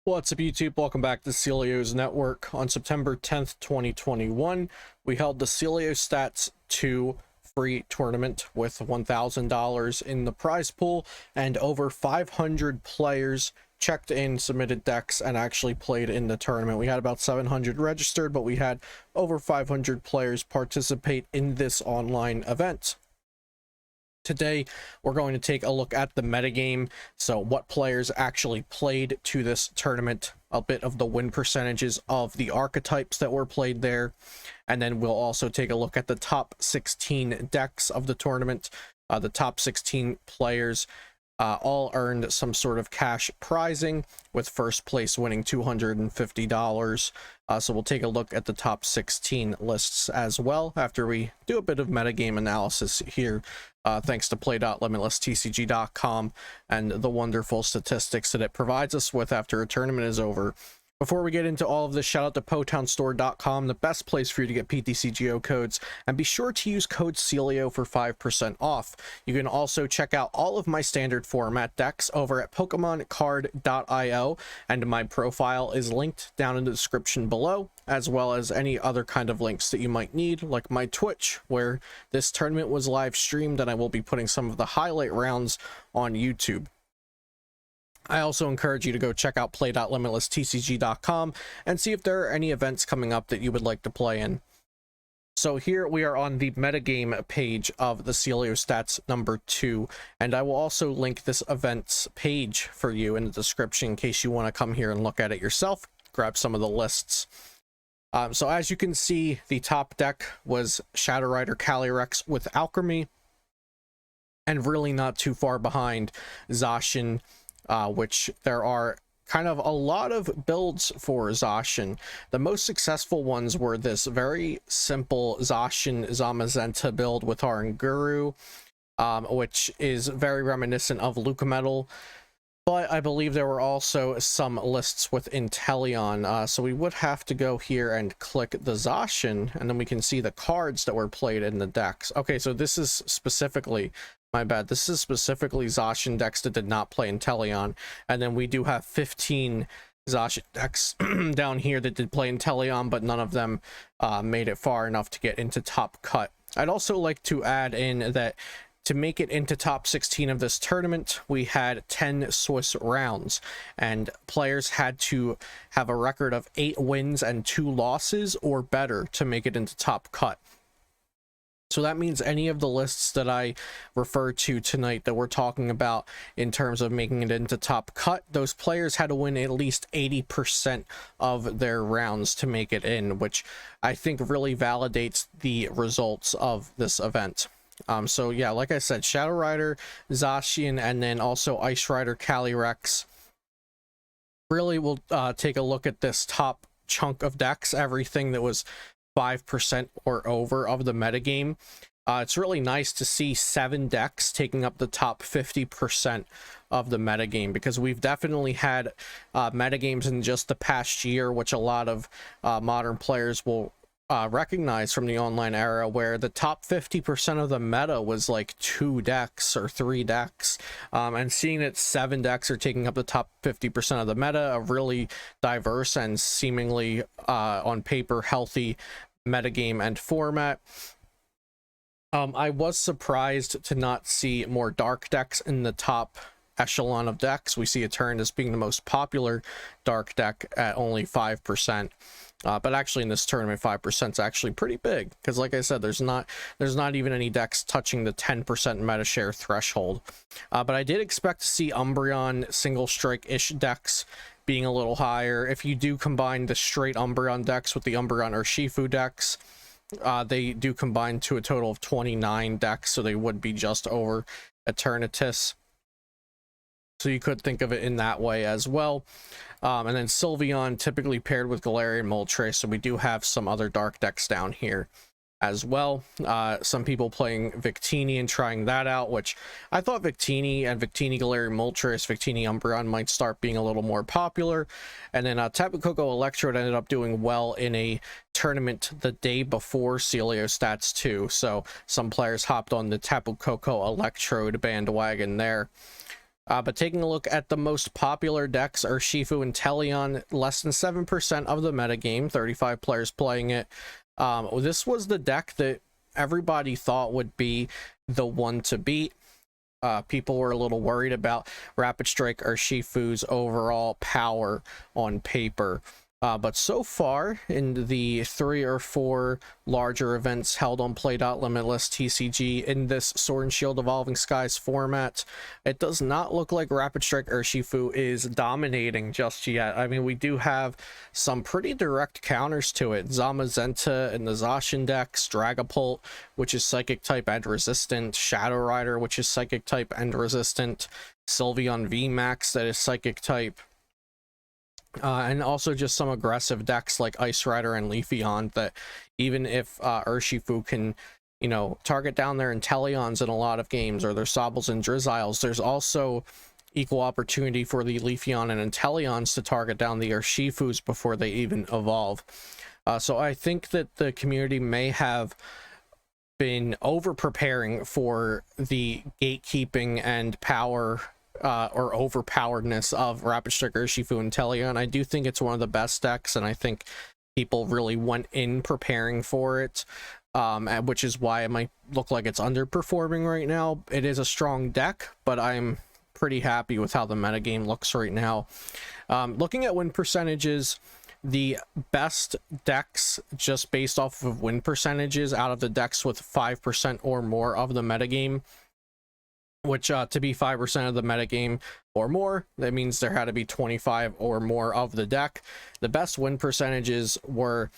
What's up, YouTube? Welcome back to Celio's Network. On September 10th, 2021, we held the Celio Stats 2 free tournament with $1,000 in the prize pool, and over 500 players checked in, submitted decks, and actually played in the tournament. We had about 700 registered, but we had over 500 players participate in this online event. Today, we're going to take a look at the metagame, so what players actually played to this tournament, a bit of the win percentages of the archetypes that were played there, and then we'll also take a look at the top 16 decks of the tournament. The top 16 players all earned some sort of cash prizing, with first place winning $250. So we'll take a look at the top 16 lists as well after we do a bit of metagame analysis here, thanks to play.limitlesstcg.com and the wonderful statistics that it provides us with after a tournament is over. Before we get into all of this, shout out to potownstore.com, the best place for you to get PTCGO codes, and be sure to use code CELIO for 5% off. You can also check out all of my standard format decks over at pokemoncard.io, and my profile is linked down in the description below, as well as any other kind of links that you might need, like my Twitch, where this tournament was live streamed, and I will be putting some of the highlight rounds on YouTube. I also encourage you to go check out play.limitlesstcg.com and see if there are any events coming up that you would like to play in. So here we are on the metagame page of the Celio Stats number 2, and I will also link this events page for you in the description in case you want to come here and look at it yourself, grab some of the lists. So as you can see, the top deck was Shadow Rider Calyrex with Alchemy, and really not too far behind Zacian, which there are kind of a lot of builds for Zacian. The most successful ones were this very simple Zacian Zamazenta build with Oranguru, which is very reminiscent of Lucametal, but I believe there were also some lists with Inteleon, so we would have to go here and click the Zacian, and then we can see the cards that were played in the decks. Okay, so this is specifically... my bad. This is specifically Zacian decks that did not play Inteleon, and then we do have 15 Zacian decks down here that did play Inteleon, but none of them made it far enough to get into top cut. I'd also like to add in that to make it into top 16 of this tournament, we had 10 Swiss rounds, and players had to have a record of 8 wins and 2 losses or better to make it into top cut. So that means any of the lists that I refer to tonight that we're talking about in terms of making it into top cut, those players had to win at least 80% of their rounds to make it in, which I think really validates the results of this event. So yeah, like I said, Shadow Rider, Zacian, and then also Ice Rider Calyrex. Really, we'll take a look at this top chunk of decks, everything that was 5% or over of the metagame. It's really nice to see 7 decks taking up the top 50% of the metagame, because we've definitely had metagames in just the past year, which a lot of modern players will recognize from the online era, where the top 50% of the meta was like 2 decks or 3 decks, and seeing that 7 decks are taking up the top 50% of the meta, a really diverse and seemingly on paper healthy metagame and format. I was surprised to not see more dark decks in the top echelon of decks. We see Eternus being the most popular dark deck at only 5%. But actually in this tournament, 5% is actually pretty big, because like I said, there's not even any decks touching the 10% meta share threshold. But I did expect to see Umbreon single strike-ish decks being a little higher. If you do combine the straight Umbreon decks with the Umbreon Urshifu decks, they do combine to a total of 29 decks, so they would be just over Eternatus. So you could think of it in that way as well. And then Sylveon typically paired with Galarian Moltres, so we do have some other dark decks down here as well. Some people playing Victini and trying that out, which I thought Victini and Victini Galarian Moltres, Victini Umbreon might start being a little more popular. And then Tapu Koko Electrode ended up doing well in a tournament the day before Celio Stats 2, so some players hopped on the Tapu Koko Electrode bandwagon there. But taking a look at the most popular decks, Urshifu and Teleon, less than 7% of the metagame, 35 players playing it. This was the deck that everybody thought would be the one to beat. People were a little worried about Rapid Strike Urshifu's overall power on paper. But so far, in the 3 or 4 larger events held on Play.Limitless TCG in this Sword and Shield Evolving Skies format, it does not look like Rapid Strike Urshifu is dominating just yet. I mean, we do have some pretty direct counters to it. Zamazenta in the Zacian decks, Dragapult, which is Psychic type and resistant, Shadow Rider, which is Psychic type and resistant, Sylveon vmax that is Psychic type. And also just some aggressive decks like Ice Rider and Leafeon that even if Urshifu can, you know, target down their Inteleons in a lot of games, or their Sobbles and Drizziles, there's also equal opportunity for the Leafeon and Inteleons to target down the Urshifus before they even evolve. So I think that the community may have been over-preparing for the gatekeeping and power or overpoweredness of Rapid Strike Urshifu and Teleon. I do think it's one of the best decks, and I think people really went in preparing for it, which is why it might look like it's underperforming right now. It is a strong deck, but I'm pretty happy with how the metagame looks right now. Looking at win percentages, the best decks, just based off of win percentages out of the decks with 5% or more of the metagame, which to be 5% of the metagame or more, that means there had to be 25 or more of the deck. The best win percentages were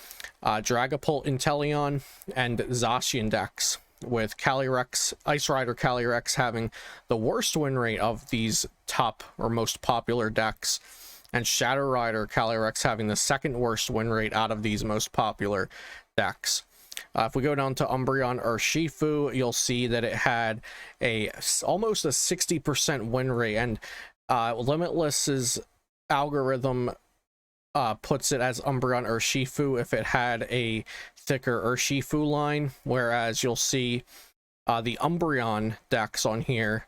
Dragapult, Inteleon, and Zacian decks, with Calyrex, Ice Rider Calyrex having the worst win rate of these top or most popular decks, and Shadow Rider Calyrex having the second worst win rate out of these most popular decks. If we go down to Umbreon Urshifu, you'll see that it had almost a 60% win rate, and Limitless's algorithm puts it as Umbreon Urshifu if it had a thicker Urshifu line, whereas you'll see the Umbreon decks on here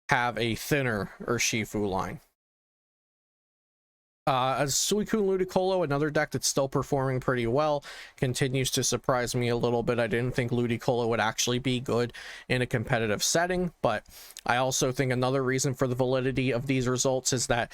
have a thinner Urshifu line. As Suicune Ludicolo, another deck that's still performing pretty well, continues to surprise me a little bit. I didn't think Ludicolo would actually be good in a competitive setting, but I also think another reason for the validity of these results is that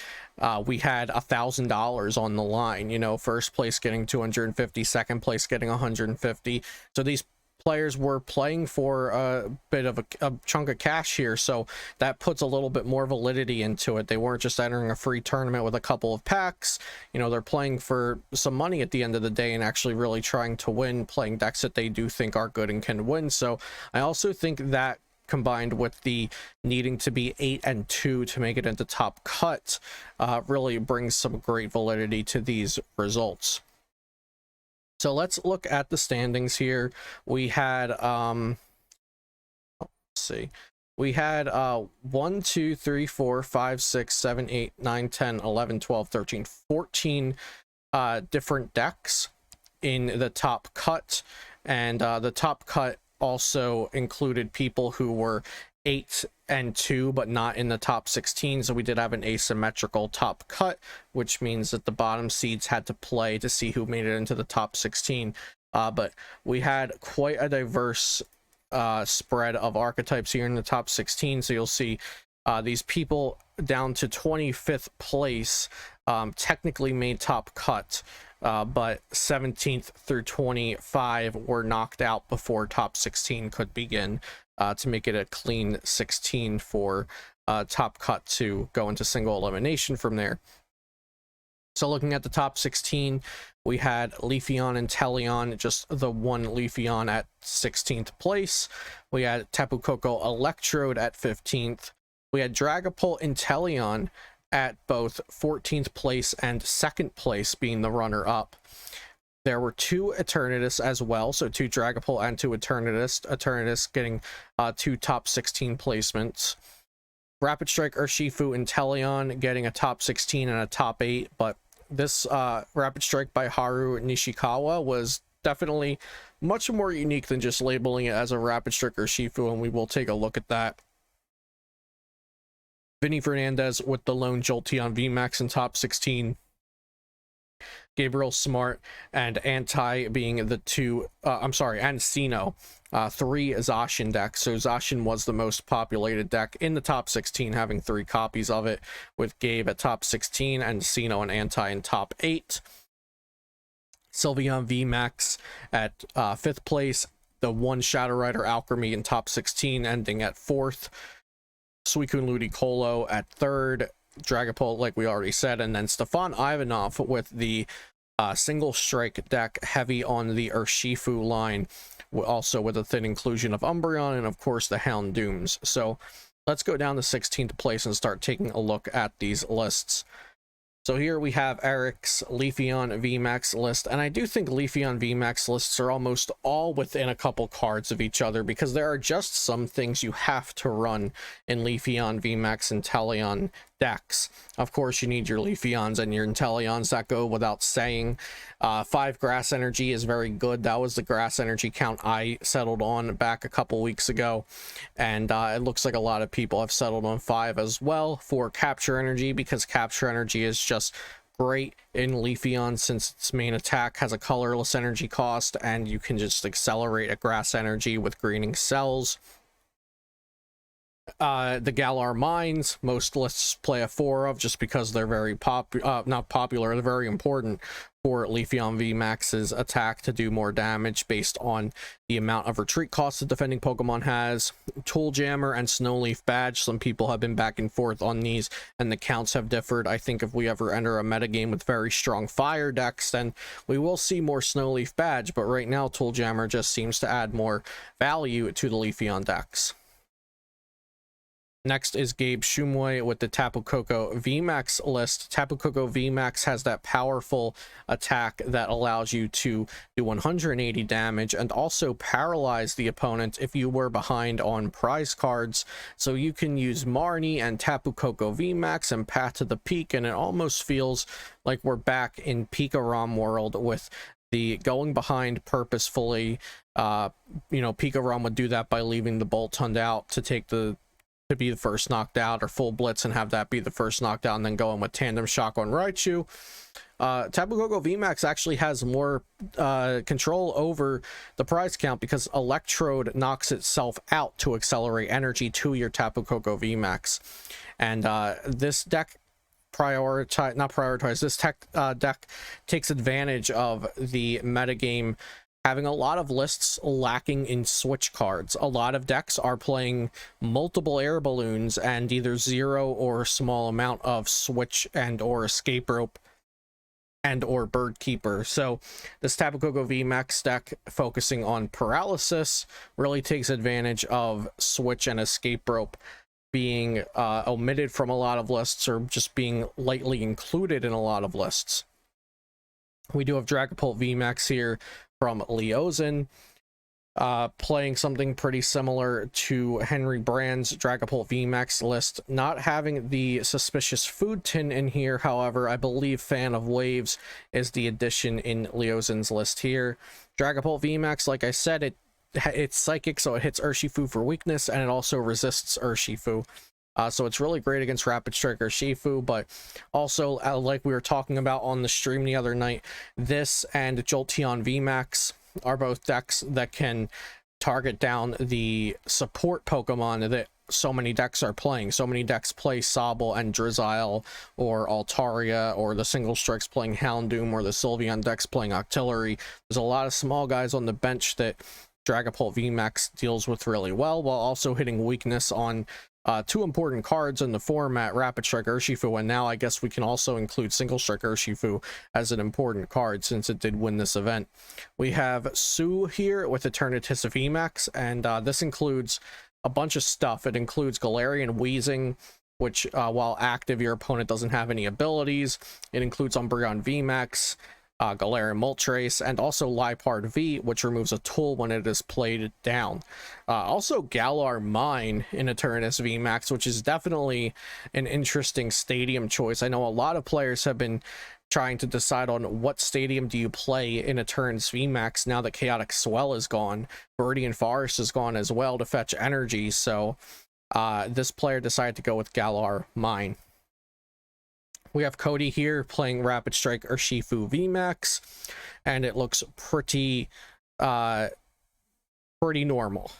we had $1,000 on the line. You know, first place getting 250, second place getting 150. So these players were playing for a bit of a chunk of cash here, so that puts a little bit more validity into it. They weren't just entering a free tournament with a couple of packs. You know, they're playing for some money at the end of the day and actually really trying to win, playing decks that they do think are good and can win. So I also think that, combined with the needing to be 8-2 to make it into top cut, really brings some great validity to these results. So let's look at the standings here. We had let's see, we had 1 2 3 4 5 6 7 8 9 10 11 12 13 14 different decks in the top cut, and the top cut also included people who were 8-2 but not in the top 16, so we did have an asymmetrical top cut, which means that the bottom seeds had to play to see who made it into the top 16. But we had quite a diverse spread of archetypes here in the top 16, so you'll see these people down to 25th place technically made top cut, but 17th through 25 were knocked out before top 16 could begin, to make it a clean 16 for top cut to go into single elimination from there. So looking at the top 16, we had Leafeon and Teleon, just the one Leafeon at 16th place. We had Tapu Koko Electrode at 15th. We had Dragapult and Teleon at both 14th place and 2nd place, being the runner-up. There were 2 Eternatus as well, so 2 Dragapult and 2 Eternatus. Eternatus getting 2 top 16 placements. Rapid Strike Urshifu and Teleon getting a top 16 and a top 8, but this Rapid Strike by Haru Nishikawa was definitely much more unique than just labeling it as a Rapid Strike Urshifu, and we will take a look at that. Vinny Fernandez with the lone Jolteon VMAX in top 16. Gabriel Smart and Anti being the two, and Sino, 3 Zacian decks. So Zacian was the most populated deck in the top 16, having 3 copies of it, with Gabe at top 16 and Sino and Anti in top 8. Sylveon VMAX at 5th place, the 1 Shadow Rider Alchemy in top 16, ending at 4th. Suicune Ludicolo at 3rd. Dragapult, like we already said, and then Stefan Ivanov with the single strike deck, heavy on the Urshifu line, also with a thin inclusion of Umbreon and of course the Houndooms. So let's go down to 16th place and start taking a look at these lists. So here we have Eric's Leafeon VMAX list, and I do think Leafeon VMAX lists are almost all within a couple cards of each other, because there are just some things you have to run in Leafeon VMAX and Inteleon decks. Of course, you need your Leafeons and your Inteleons, that go without saying. 5 Grass Energy is very good. That was the Grass Energy count I settled on back a couple weeks ago, and it looks like a lot of people have settled on 5 as well for Capture Energy, because Capture Energy is just great in Leafeon since its main attack has a colorless energy cost, and you can just accelerate a Grass Energy with greening cells. The Galar Mines, most lists play a 4 of, just because they're very not popular, they're very important for Leafeon VMAX's attack to do more damage based on the amount of retreat cost the defending Pokemon has. Tool Jammer and Snowleaf Badge, some people have been back and forth on these, and the counts have differed. I think if we ever enter a metagame with very strong fire decks, then we will see more Snowleaf Badge, but right now Tool Jammer just seems to add more value to the Leafeon decks. Next is Gabe Shumway with the Tapu Koko VMAX list. Tapu Koko VMAX has that powerful attack that allows you to do 180 damage and also paralyze the opponent if you were behind on prize cards. So you can use Marnie and Tapu Koko VMAX and Path to the Peak, and it almost feels like we're back in Pika-Rom world with the going behind purposefully. Pika-Rom would do that by leaving the Bolt Hunt out to be the first knocked out, or full blitz and have that be the first knockdown, and then going with Tandem Shock on Raichu. Tapu Koko VMAX actually has more control over the prize count, because Electrode knocks itself out to accelerate energy to your Tapu Koko VMAX. And this deck this deck takes advantage of the metagame having a lot of lists lacking in switch cards. A lot of decks are playing multiple air balloons and either 0 or a small amount of switch and or escape rope and or bird keeper. So this Tapu Koko VMAX deck, focusing on paralysis, really takes advantage of switch and escape rope being omitted from a lot of lists, or just being lightly included in a lot of lists. We do have Dragapult VMAX here from Leozen, playing something pretty similar to Henry Brand's Dragapult VMAX list, not having the Suspicious Food Tin in here. However, I believe Fan of Waves is the addition in Leozen's list here. Dragapult VMAX, like I said, it's psychic, so it hits Urshifu for weakness, and it also resists Urshifu. So it's really great against Rapid Strike Urshifu, but also, like we were talking about on the stream the other night, this and Jolteon VMAX are both decks that can target down the support Pokemon that so many decks are playing. So many decks play Sobble and Drizzile or Altaria, or the single strikes playing Houndoom, or the Sylveon decks playing Octillery. There's a lot of small guys on the bench that Dragapult VMAX deals with really well, while also hitting weakness on 2 important cards in the format, Rapid Strike Urshifu, and now I guess we can also include Single Strike Urshifu as an important card since it did win this event. We have Sue here with Eternatus VMAX, and this includes a bunch of stuff. It includes Galarian Wheezing, which while active, your opponent doesn't have any abilities. It includes Umbreon VMAX, Galarian Moltres, and also Liepard V, which removes a tool when it is played down. Also Galar Mine in Eternatus VMAX, which is definitely an interesting stadium choice. I know a lot of players have been trying to decide on what stadium do you play in Eternatus VMAX now that Chaotic Swell is gone. Viridian Forest is gone as well to fetch energy, so this player decided to go with Galar Mine. We have Cody here playing Rapid Strike Urshifu VMAX, and it looks pretty normal.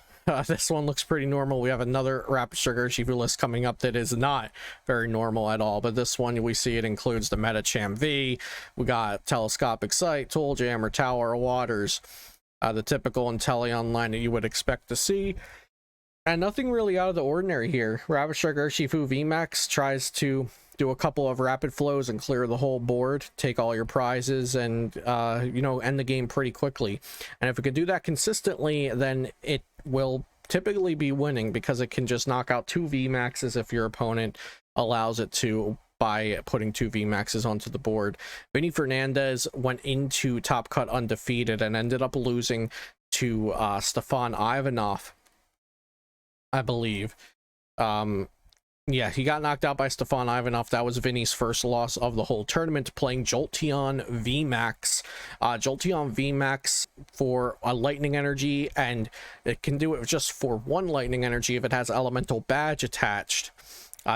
This one looks pretty normal. We have another Rapid Strike Urshifu list coming up that is not very normal at all, but this one we see it includes the Metagame V. We got Telescopic Sight, Tool Jammer, Tower of Waters, the typical Inteleon line that you would expect to see. And nothing really out of the ordinary here. Rapid Strike Urshifu VMAX tries to do a couple of rapid flows and clear the whole board, take all your prizes, and you know, end the game pretty quickly. And if it can do that consistently, then it will typically be winning, because it can just knock out 2 VMAXs if your opponent allows it to, by putting 2 VMAXs onto the board. Vinny Fernandez went into Top Cut undefeated and ended up losing to Stefan Ivanov, I believe. Yeah, he got knocked out by Stefan Ivanov. That was Vinny's first loss of the whole tournament, playing Jolteon VMAX. Jolteon VMAX for a lightning energy, and it can do it just for 1 lightning energy if it has elemental badge attached.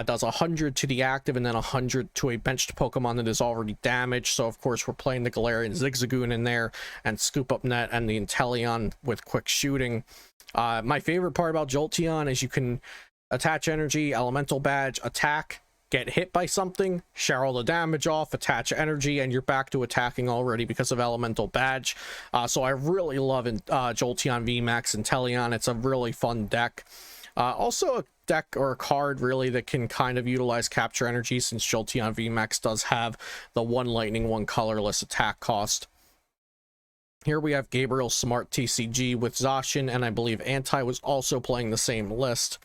Does 100 to the active and then 100 to a benched Pokemon that is already damaged. So of course we're playing the Galarian Zigzagoon in there, and Scoop Up Net and the Inteleon with quick shooting. My favorite part about Jolteon is you can attach energy, elemental badge, attack, get hit by something, share all the damage off, attach energy, and you're back to attacking already because of elemental badge. So I really love Jolteon VMAX and Inteleon. It's a really fun deck. Also a deck or a card really that can kind of utilize capture energy, since Jolteon VMAX does have the 1 lightning, 1 colorless attack cost. Here we have Gabriel Smart TCG with Zacian, and I believe Anti was also playing the same list.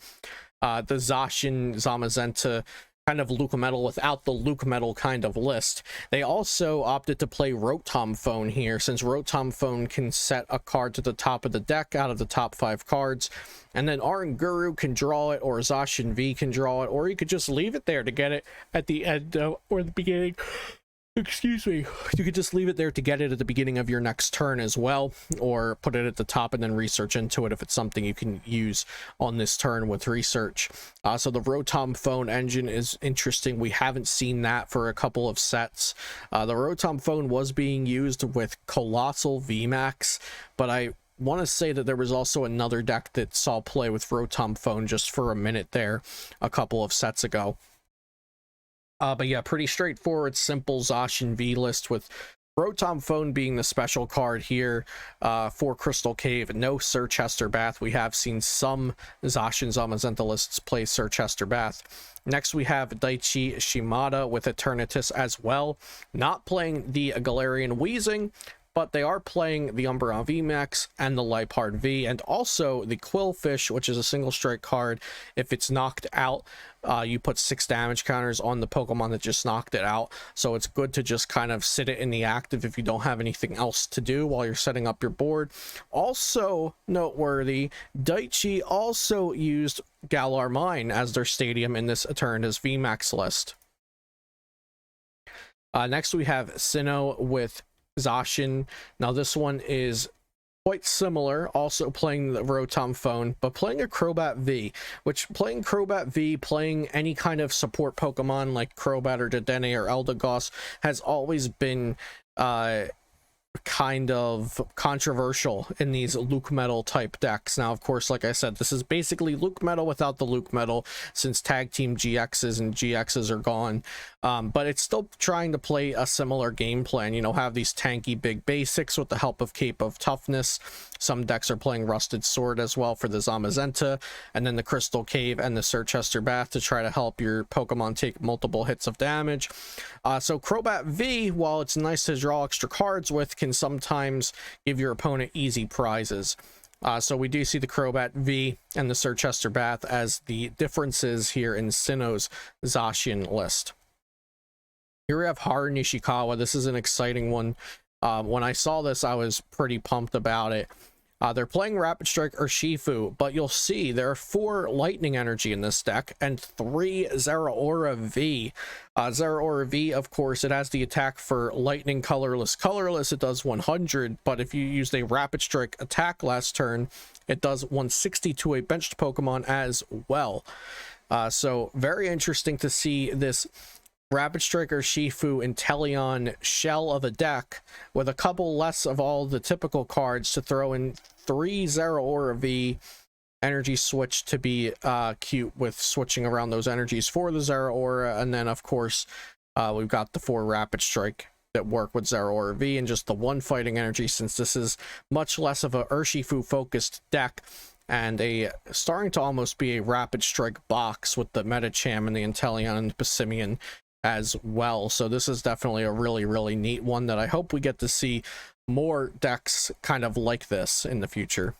The Zacian Zamazenta kind of Luke Metal without the Luke Metal kind of list. They also opted to play Rotom Phone here, since Rotom Phone can set a card to the top of the deck out of the top 5 cards, and then Aranguru can draw it, or Zacian V can draw it, or you could just leave it there to get it at the end or the beginning. Excuse me. You could just leave it there to get it at the beginning of your next turn as well, or put it at the top and then research into it if it's something you can use on this turn with research. So the Rotom Phone engine is interesting. We haven't seen that for a couple of sets. The Rotom Phone was being used with Colossal VMAX, but I want to say that there was also another deck that saw play with Rotom Phone just for a minute there a couple of sets ago. But yeah, pretty straightforward, simple Zacian V list, with Rotom Phone being the special card here for Crystal Cave. No Sir Chester Bath. We have seen some Zacian Zamazenta lists play Sir Chester Bath. Next, we have Daichi Shimada with Eternatus as well. Not playing the Galarian Weezing, but they are playing the Umbreon VMAX and the Liepard V, and also the Quillfish, which is a single strike card. If it's knocked out, you put 6 damage counters on the Pokemon that just knocked it out. So it's good to just kind of sit it in the active if you don't have anything else to do while you're setting up your board. Also noteworthy, Daichi also used Galar Mine as their stadium in this Eternatus VMAX list. Next we have Sinnoh with Zacian. Now this one is quite similar, also playing the Rotom Phone, but playing a Crobat V, which playing Crobat V, playing any kind of support Pokemon like Crobat or Dedenne or Eldegoss has always been kind of controversial in these Luke Metal type decks. Now of course, like I said, this is basically Luke Metal without the Luke Metal, since Tag Team GXs and GXs are gone, but it's still trying to play a similar game plan, you know, have these tanky big basics with the help of Cape of Toughness. Some decks are playing Rusted Sword as well for the Zamazenta, and then the Crystal Cave and the Sir Chester Bath to try to help your Pokemon take multiple hits of damage. So Crobat V, while it's nice to draw extra cards with, can sometimes give your opponent easy prizes. So we do see the Crobat V and the Sir Chester Bath as the differences here in Sinnoh's Zacian list. Here we have Haru Nishikawa. This is an exciting one. When I saw this, I was pretty pumped about it. They're playing Rapid Strike or Shifu, but you'll see there are 4 Lightning Energy in this deck and 3 Zeraora V. Zeraora V, of course, it has the attack for Lightning Colorless. It does 100, but if you used a Rapid Strike attack last turn, it does 160 to a benched Pokemon as well. So very interesting to see this Rapid Striker Shifu Inteleon shell of a deck with a couple less of all the typical cards to throw in 3 Zeraora V energy switch to be cute with switching around those energies for the Zeraora, and then of course we've got the 4 Rapid Strike that work with Zeraora V and just the 1 fighting energy, since this is much less of a Urshifu focused deck and starting to almost be a Rapid Strike box with the Metacham and the Inteleon and the Passimian as well. So this is definitely a really neat one that I hope we get to see more decks kind of like this in the future.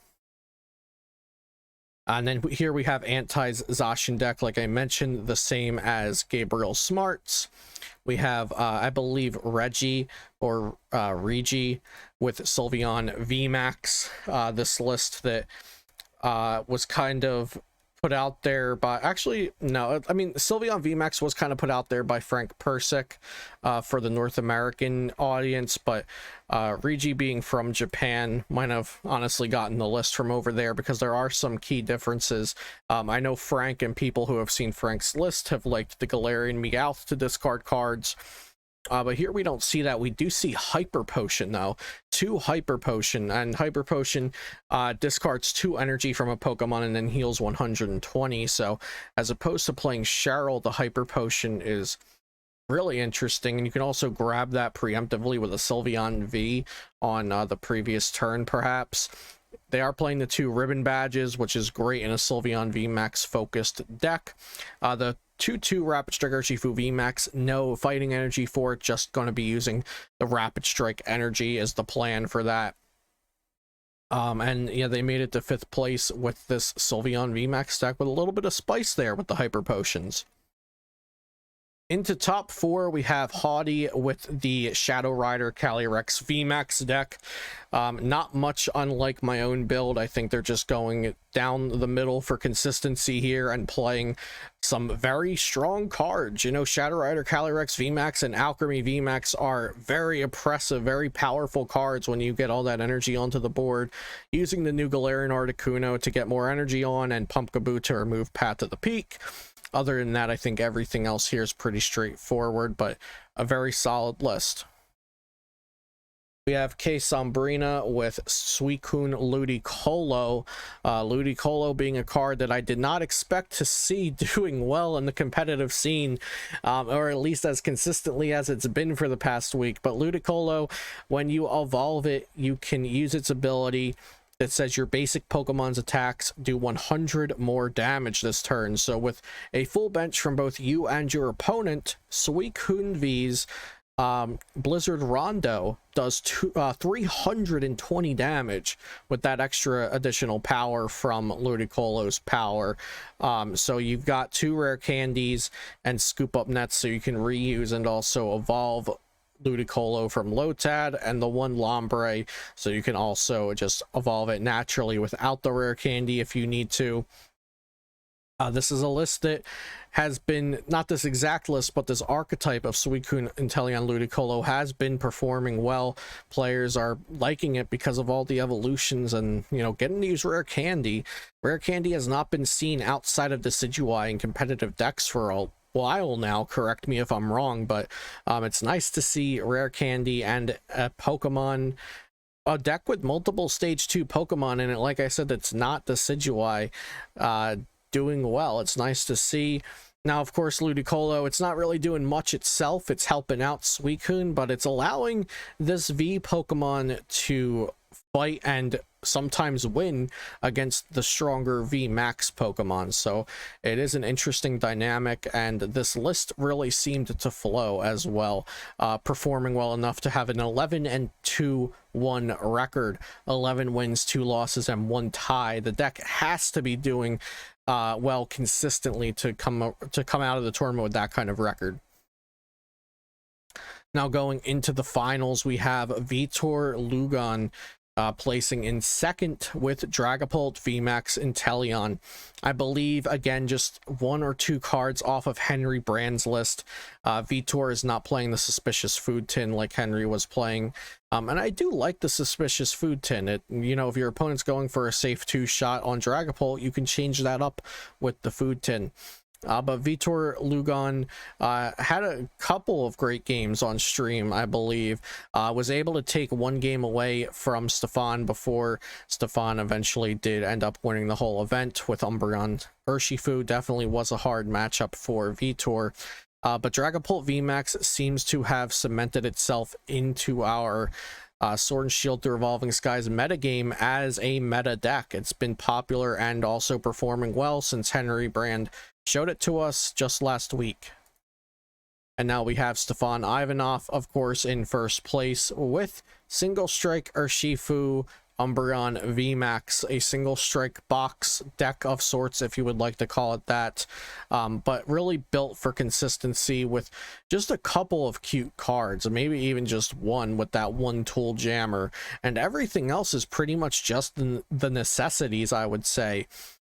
And then here we have Antai's Zacian deck, like I mentioned, the same as Gabriel Smart's. We have I believe Reggie or Regi with Sylveon vmax. This list that was kind of put out there by, actually no, I mean Sylveon vmax was kind of put out there by Frank Persick for the North American audience, but Regi being from Japan might have honestly gotten the list from over there, because there are some key differences. I know Frank and people who have seen Frank's list have liked the Galarian Meowth to discard cards. But here we don't see that. We do see Hyper Potion, though. 2 Hyper Potion, and Hyper Potion discards 2 energy from a Pokemon and then heals 120. So as opposed to playing Cheryl, the Hyper Potion is really interesting, and you can also grab that preemptively with a Sylveon V on the previous turn, perhaps. They are playing the 2 Ribbon Badges, which is great in a Sylveon VMAX focused deck. The 2/2 Rapid Strike Urshifu VMAX, no fighting energy for it, just going to be using the Rapid Strike energy as the plan for that. And yeah, they made it to 5th place with this Sylveon VMAX deck with a little bit of spice there with the Hyper Potions. Into top 4, we have Haughty with the Shadow Rider Calyrex VMAX deck. Not much unlike my own build. I think they're just going down the middle for consistency here and playing some very strong cards. You know, Shadow Rider Calyrex VMAX and Alchemy VMAX are very oppressive, very powerful cards when you get all that energy onto the board. Using the new Galarian Articuno to get more energy on, and Pumpkaboo to remove Path to the Peak. Other than that, I think everything else here is pretty straightforward, but a very solid list. We have K Sombrina with Suicune Ludicolo. Ludicolo being a card that I did not expect to see doing well in the competitive scene, or at least as consistently as it's been for the past week. But Ludicolo, when you evolve it, you can use its ability that says your basic Pokemon's attacks do 100 more damage this turn. So with a full bench from both you and your opponent, Suicune V's Blizzard Rondo does 320 damage with that extra additional power from Ludicolo's power. So you've got 2 rare candies and scoop up nets so you can reuse and also evolve Ludicolo from Lotad, and the 1 Lombre so you can also just evolve it naturally without the rare candy if you need to. This is a list that has been, not this exact list, but this archetype of Suicune Inteleon Ludicolo has been performing well. Players are liking it because of all the evolutions and, you know, getting to use rare candy. Rare candy has not been seen outside of Decidueye in competitive decks for a while now. Correct me if I'm wrong, but it's nice to see rare candy and a deck with multiple stage 2 Pokemon in it. Like I said, it's not Decidueye doing well. It's nice to see. Now, of course, Ludicolo, it's not really doing much itself. It's helping out Suicune, but it's allowing this V Pokemon to fight and sometimes win against the stronger VMAX Pokemon. So it is an interesting dynamic, and this list really seemed to flow as well, performing well enough to have an 11-2-1 record, 11 wins, 2 losses, and 1 tie. The deck has to be doing well consistently to come out of the tournament with that kind of record. Now going into the finals, we have Vitor Lugan placing in second with Dragapult, VMAX, and Teleon. I believe, again, just 1 or 2 cards off of Henry Brand's list. Vitor is not playing the Suspicious Food Tin like Henry was playing. And I do like the Suspicious Food Tin. It, you know, if your opponent's going for a safe 2-shot on Dragapult, you can change that up with the Food Tin. But Vitor Lugon had a couple of great games on stream, I believe. Was able to take 1 game away from Stefan before Stefan eventually did end up winning the whole event with Umbreon Urshifu. Definitely was a hard matchup for Vitor. But Dragapult VMAX seems to have cemented itself into our Sword and Shield through Evolving Skies metagame as a meta deck. It's been popular and also performing well since Henry Brand showed it to us just last week. And now we have Stefan Ivanov, of course, in first place with Single Strike Urshifu Umbreon VMAX, a single strike box deck of sorts, if you would like to call it that, but really built for consistency with just a couple of cute cards, maybe even just one with that 1 tool jammer, and everything else is pretty much just the necessities, I would say.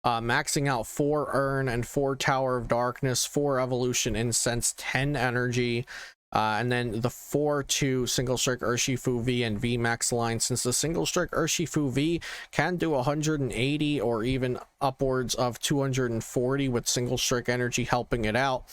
Maxing out 4 Urn and 4 Tower of Darkness, 4 Evolution Incense, 10 Energy, and then the 4-2 Single Strike Urshifu V and VMAX line, since the Single Strike Urshifu V can do 180 or even upwards of 240 with Single Strike Energy helping it out.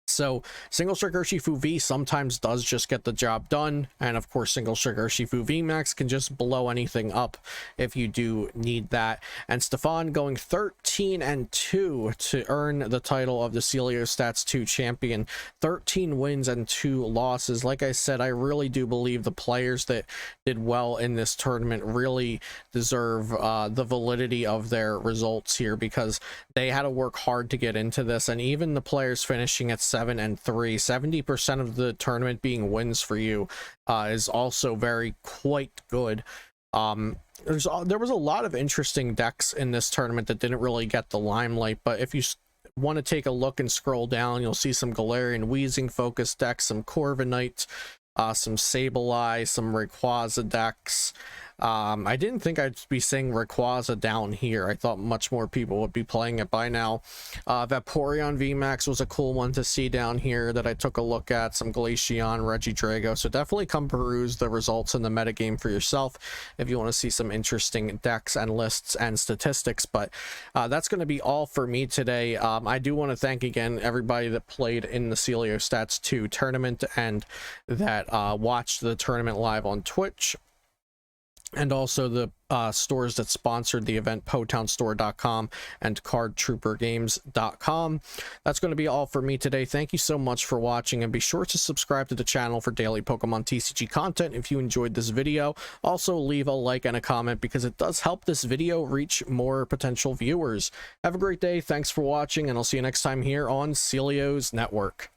So Single Strike Urshifu V sometimes does just get the job done, and of course Single Strike Urshifu VMAX can just blow anything up if you do need that. And Stefan going 13-2 to earn the title of the Celio Stats 2 champion. 13 wins and 2 losses. Like I said, I really do believe the players that did well in this tournament really deserve the validity of their results here, because they had to work hard to get into this, and even the players finishing at 7-3, 70% of the tournament being wins for you is also quite good. There was a lot of interesting decks in this tournament that didn't really get the limelight, but if you want to take a look and scroll down, you'll see some Galarian Weezing focus decks, some Corviknight, some Sableye, some Rayquaza decks. I didn't think I'd be seeing Rayquaza down here. I thought much more people would be playing it by now. Vaporeon VMAX was a cool one to see down here that I took a look at. Some Glaceon, Regidrago. So definitely come peruse the results in the metagame for yourself if you want to see some interesting decks and lists and statistics. But that's going to be all for me today. I do want to thank again everybody that played in the Celio Stats 2 tournament and that watched the tournament live on Twitch. And also the stores that sponsored the event, PoTownStore.com and CardTrooperGames.com. That's going to be all for me today. Thank you so much for watching, and be sure to subscribe to the channel for daily Pokemon TCG content if you enjoyed this video. Also, leave a like and a comment because it does help this video reach more potential viewers. Have a great day. Thanks for watching, and I'll see you next time here on Celio's Network.